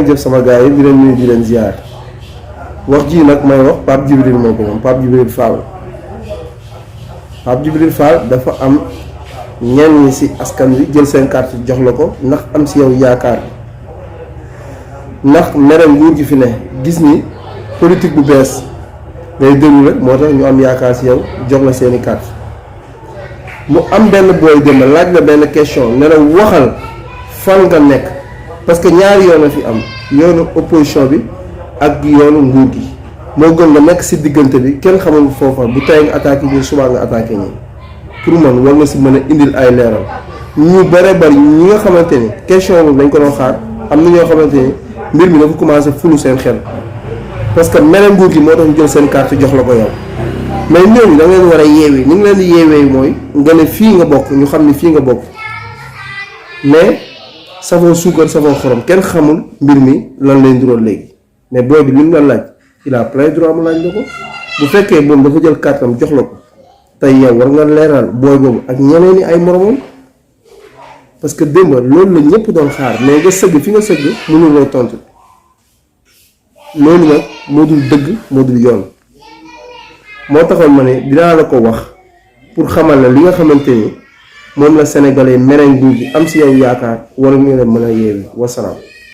jëf sama gars yi di leen nuyu di leen ziar wax ji nag may wax Pape Djibril moo ko moom Pape Djibril Fall Pape Djibril Fall dafa am ñenn ñi ci askan wi jël seen carte jox la ko ndax am ci yow yaakaar ndax mere nguur gi fi ne gis ni politique bu bees ngay déglu rek moo tax ñu am yaakaar ci yow jox la seeni carte mu am benn booy dem laaj la benn question ne la waxal fan nga nekk parce que ñaari yoon la fi am yoonu opposition bi ak yoonu nguur gi moo gën nga nekk ci diggante bi kenn xamul foofa bu tey nga attaqué ñi suba nga attaqué ñi pour man war nga ci mën a indil ay leeral ñu bare bari ñi nga xamante ni question boobu dañ ko doon xaar am na ñoo xamante ni mbir mi dafa commencé fulu seen xel parce que mel nguur gi moo tax ñu jël seen carte jox la ko yow mais ñooñu da ngeen war a yeewee ni nga leen di yeewee mooy nga ne fii nga bokk ñu xam ne fii nga bokk mais safoo suukar safoo xorom kenn xamul mbir mi lan lay nduroon léegi mais booy bi li mu la laaj il a plein droit mu laaj la ko bu fekkee moom dafa jël kàttam jox la ko tey yow war nga leeral booy boobu ak ñeneen ñi ay moromam parce que démb loolu la ñëpp doon xaar mais nga sëgg fi nga sëgg mënuloo tontu loolu nag moo dul dëgg moo dul yoon moo taxoon ma ne dinaa la ko wax pour xamal la li nga xamante ni moom la sénégalais mere nguur gi am ci yow yaakaar war nga leen mën a yeewi wasalaam.